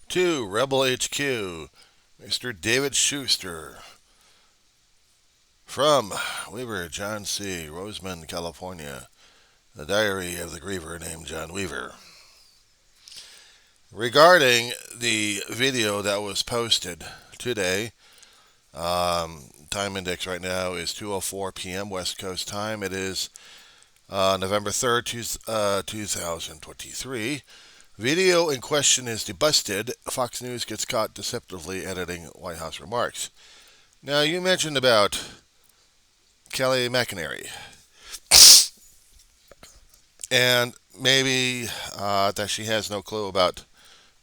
to Rebel HQ, Mr. David Shuster. From Weaver John C., Roseman, California, the diary of the griever named John Weaver. Regarding the video that was posted today, time index right now is 2:04 p.m. West Coast time. It is November 3rd, 2023. Video in question is debusted. Fox News gets caught deceptively editing White House remarks. Now, you mentioned about Kelly McInerney, and maybe that she has no clue about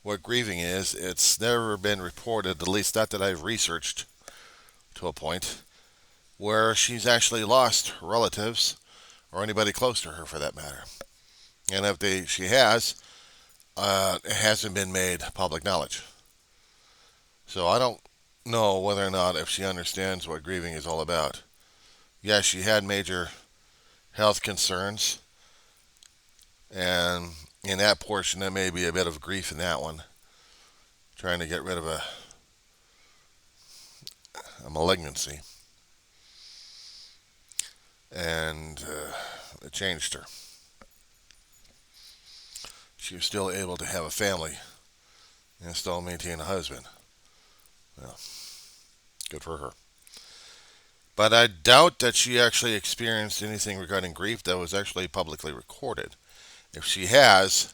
what grieving is. It's never been reported, at least not that I've researched to a point, where she's actually lost relatives or anybody close to her for that matter. And if she has, it hasn't been made public knowledge. So I don't know whether or not if she understands what grieving is all about. Yes, she had major health concerns, and in that portion, there may be a bit of grief in that one, trying to get rid of a malignancy, and it changed her. She was still able to have a family and still maintain a husband. Well, good for her. But I doubt that she actually experienced anything regarding grief that was actually publicly recorded. If she has,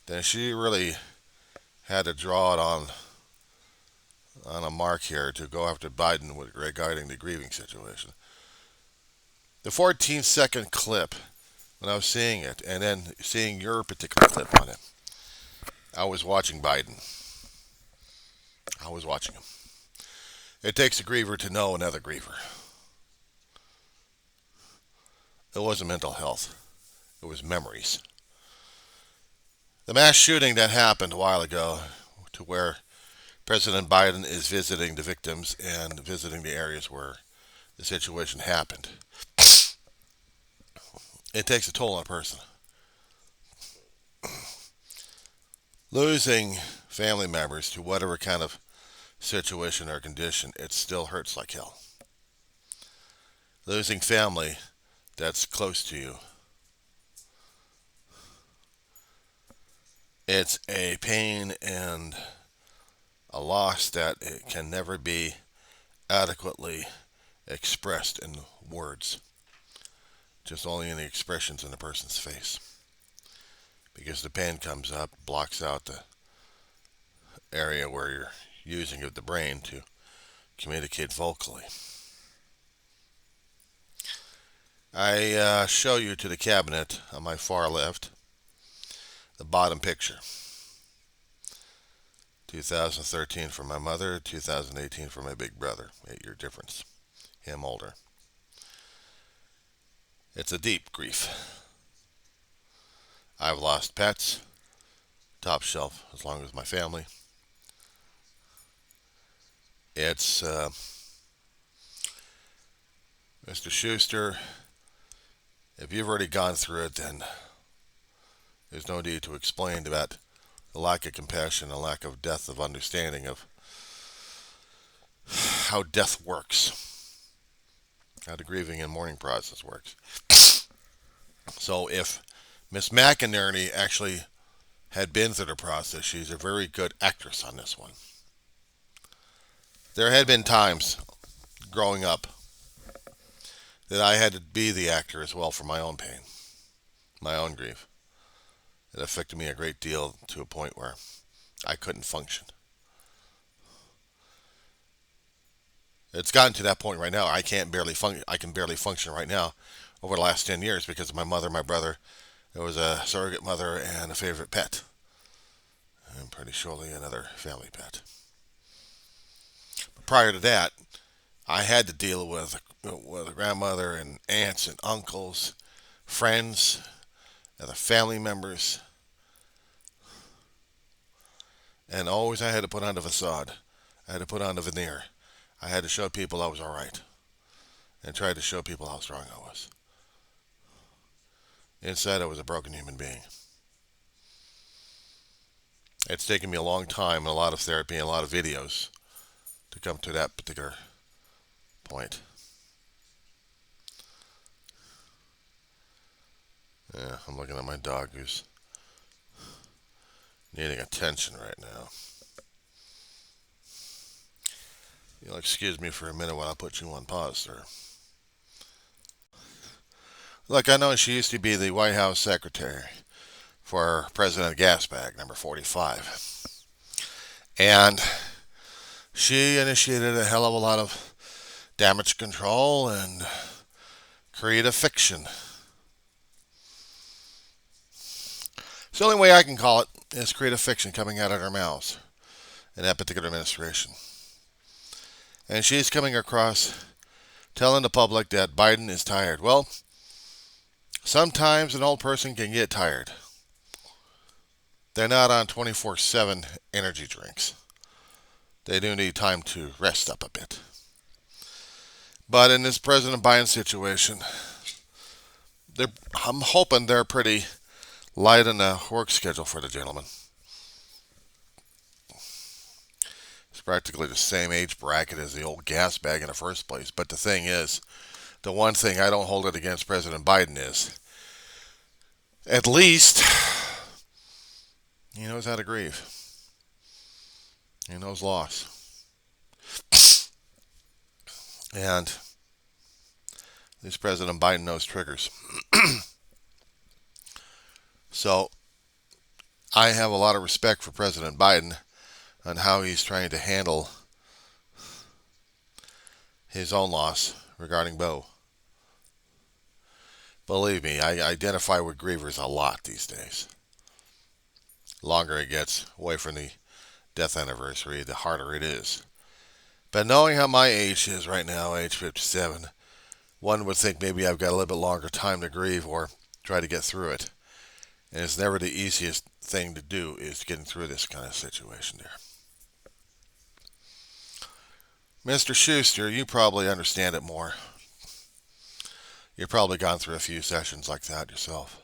then she really had to draw it on a mark here to go after Biden regarding the grieving situation. The 14-second clip, when I was seeing it, and then seeing your particular clip on it, I was watching Biden. I was watching him. It takes a griever to know another griever. It wasn't mental health. It was memories. The mass shooting that happened a while ago, to where President Biden is visiting the victims and visiting the areas where the situation happened. It takes a toll on a person. Losing family members to whatever kind of situation or condition, it still hurts like hell. Losing family that's close to you, it's a pain and a loss that it can never be adequately expressed in words, just only in the expressions in a person's face. Because the pain comes up, blocks out the area where you're using of the brain to communicate vocally. I show you to the cabinet on my far left the bottom picture. 2013 for my mother, 2018 for my big brother. 8-year difference. Him older. It's a deep grief. I've lost pets, top shelf, as long as my family. It's Mr. Schuster. If you've already gone through it, then there's no need to explain about the lack of compassion, a lack of depth of understanding of how death works, how the grieving and mourning process works. So if Miss McInerney actually had been through the process, she's a very good actress on this one. There had been times growing up that I had to be the actor as well for my own pain, my own grief. It affected me a great deal to a point where I couldn't function. It's gotten to that point right now. I can barely function right now over the last 10 years because of my mother, my brother. There was a surrogate mother and a favorite pet. And pretty surely another family pet. But prior to that, I had to deal with a grandmother and aunts and uncles, friends, other family members. And always I had to put on the facade. I had to put on the veneer. I had to show people I was all right. And try to show people how strong I was. Inside I was a broken human being. It's taken me a long time and a lot of therapy and a lot of videos to come to that particular point. Yeah, I'm looking at my dog who's needing attention right now. You'll excuse me for a minute while I put you on pause, sir. Look, I know she used to be the White House secretary for President Gasbag, number 45. And she initiated a hell of a lot of damage control and creative fiction. It's the only way I can call it is creative fiction coming out of her mouths in that particular administration. And she's coming across telling the public that Biden is tired. Well, sometimes an old person can get tired. They're not on 24/7 energy drinks. They do need time to rest up a bit. But in this President Biden situation, I'm hoping they're pretty light on the work schedule for the gentleman. It's practically the same age bracket as the old gas bag in the first place. But the thing is, the one thing I don't hold it against President Biden is, at least, he knows how to grieve. He knows loss. And this President Biden knows triggers. So I have a lot of respect for President Biden on how he's trying to handle his own loss regarding Bo. Believe me, I identify with grievers a lot these days. The longer it gets away from the death anniversary, the harder it is. But knowing how my age is right now, age 57, one would think maybe I've got a little bit longer time to grieve or try to get through it. And it's never the easiest thing to do is getting through this kind of situation there. Mr. Shuster, you probably understand it more. You've probably gone through a few sessions like that yourself.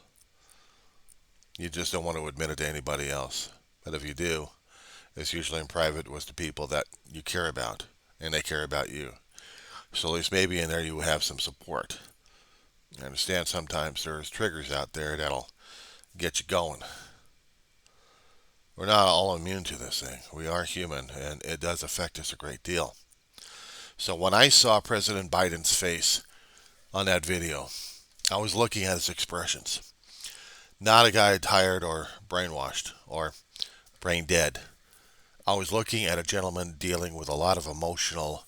You just don't want to admit it to anybody else. But if you do, it's usually in private with the people that you care about, and they care about you. So at least maybe in there you have some support. I understand sometimes there's triggers out there that'll get you going. We're not all immune to this thing. We are human, and it does affect us a great deal. So when I saw President Biden's face on that video, I was looking at his expressions. Not a guy tired or brainwashed or brain dead. I was looking at a gentleman dealing with a lot of emotional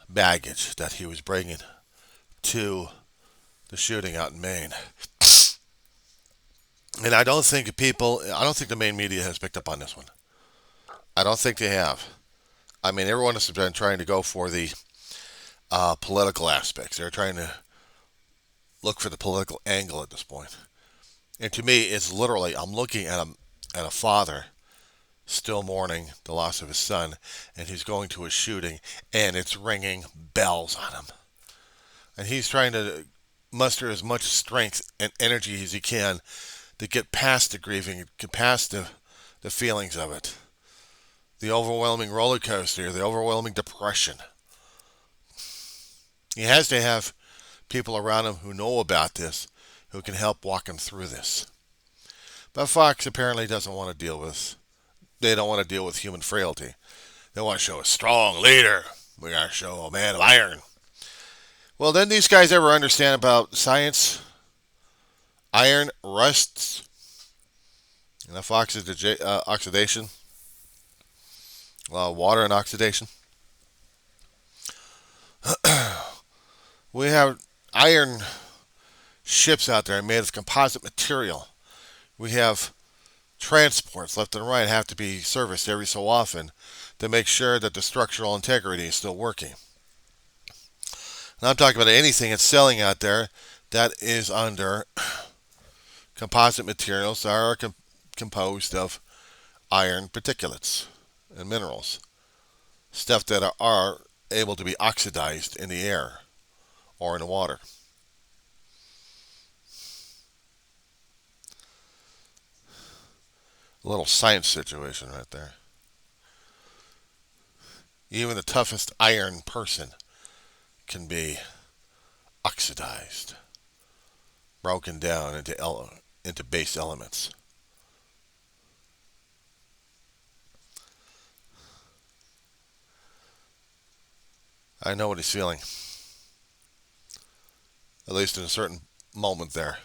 baggage that he was bringing to the shooting out in Maine. And I don't think the main media has picked up on this one. I don't think they have. I mean, everyone has been trying to go for the political aspects. They're trying to look for the political angle at this point. And to me, it's literally, I'm looking at a father still mourning the loss of his son, and he's going to a shooting, and it's ringing bells on him. And he's trying to muster as much strength and energy as he can to get past the grieving, get past the feelings of it. The overwhelming roller coaster, the overwhelming depression. He has to have people around him who know about this, who can help walk him through this. But Fox apparently doesn't want to deal with, they don't want to deal with human frailty. They want to show a strong leader. We got to show a man of iron. Well, didn't these guys ever understand about science? Iron rusts. And Fox is oxidation. Water and oxidation. We have iron ships out there made of composite material. We have transports left and right have to be serviced every so often to make sure that the structural integrity is still working. And I'm talking about anything that's selling out there that is under composite materials that are composed of iron particulates and minerals. Stuff that are able to be oxidized in the air or in the water. A little science situation right there. Even the toughest iron person can be oxidized, broken down into base elements. I know what he's feeling, at least in a certain moment there.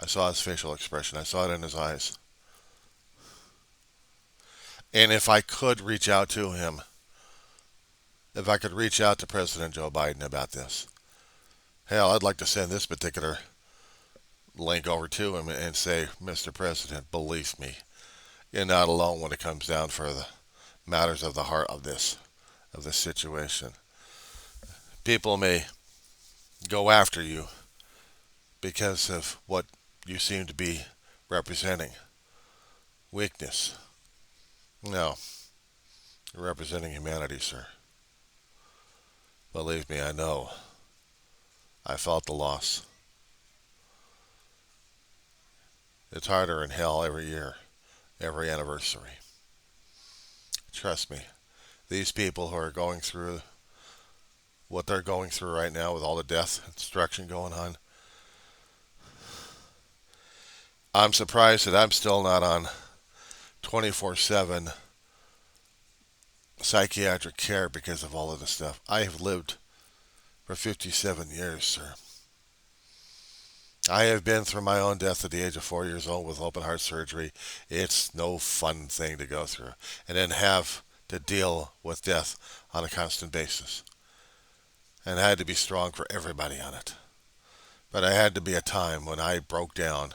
I saw his facial expression. I saw it in his eyes. And if I could reach out to him, if I could reach out to President Joe Biden about this, hell, I'd like to send this particular link over to him and say, Mr. President, believe me, you're not alone when it comes down for the matters of the heart of this situation. People may go after you because of what you seem to be representing. Weakness. No, you're representing humanity, sir. Believe me, I know. I felt the loss. It's harder in hell every year, every anniversary. Trust me, these people who are going through what they're going through right now with all the death and destruction going on, I'm surprised that I'm still not on 24/7 psychiatric care because of all of this stuff. I have lived for 57 years, sir. I have been through my own death at the age of 4 years old with open heart surgery. It's no fun thing to go through. And then have to deal with death on a constant basis. And I had to be strong for everybody on it. But I had to be a time when I broke down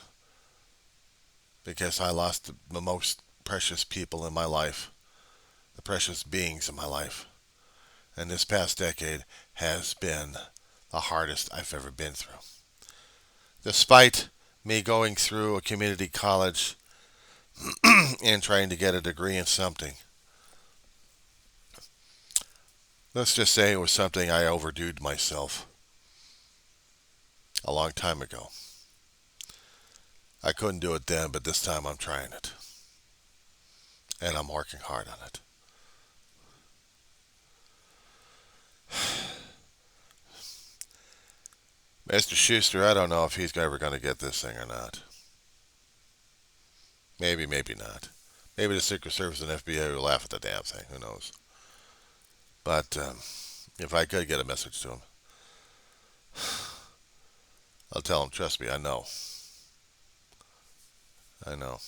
because I lost the most precious people in my life, the precious beings in my life. And this past decade has been the hardest I've ever been through. Despite me going through a community college and trying to get a degree in something, let's just say it was something I overdue myself a long time ago. I couldn't do it then, but this time I'm trying it. And I'm working hard on it. Mr. Schuster, I don't know if he's ever going to get this thing or not. Maybe, maybe not. Maybe the Secret Service and FBI will laugh at the damn thing. Who knows? But if I could get a message to him, I'll tell him, trust me, I know. I know.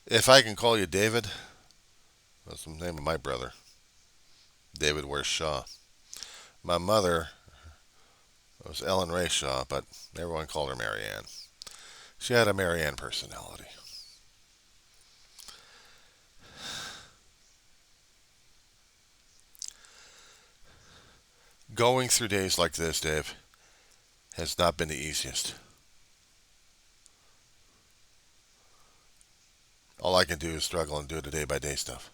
If I can call you David, that's the name of my brother. David Ware Shaw. My mother was Ellen Ray Shaw, but everyone called her Mary Ann. She had a Mary Ann personality. Going through days like this, Dave, has not been the easiest. All I can do is struggle and do the day by day stuff.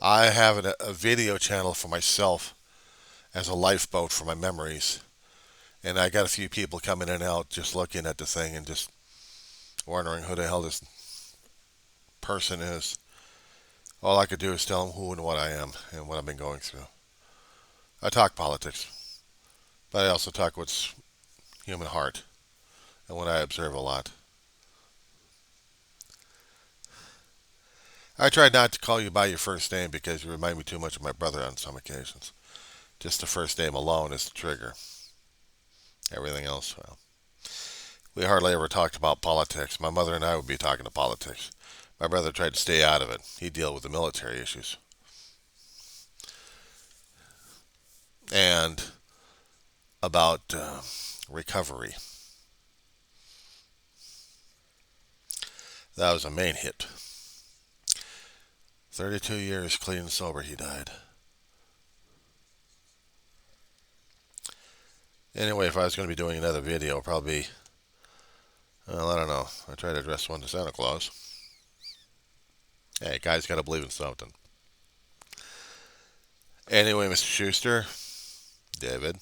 I have a video channel for myself as a lifeboat for my memories. And I got a few people coming in and out just looking at the thing and just wondering who the hell this person is. All I could do is tell them who and what I am and what I've been going through. I talk politics, but I also talk what's human heart and what I observe a lot. I try not to call you by your first name because you remind me too much of my brother on some occasions. Just the first name alone is the trigger. Everything else, well, we hardly ever talked about politics. My mother and I would be talking to politics. My brother tried to stay out of it. He'd deal with the military issues. And about recovery. That was a main hit. 32 years clean and sober, he died. Anyway, if I was going to be doing another video, it'll probably be, well, I don't know. I tried to address one to Santa Claus. Hey, guys got to believe in something. Anyway, Mr. Schuster, David,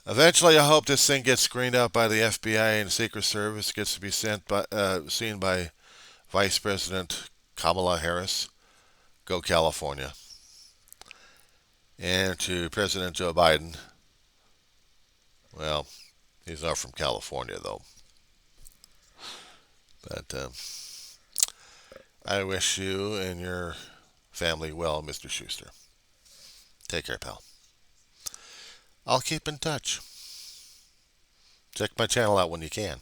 Eventually, I hope this thing gets screened out by the FBI and Secret Service, gets to be seen by Vice President Kamala Harris. Go California. And to President Joe Biden, well, he's not from California though. But I wish you and your family well, Mr. Schuster. Take care, pal. I'll keep in touch. Check my channel out when you can.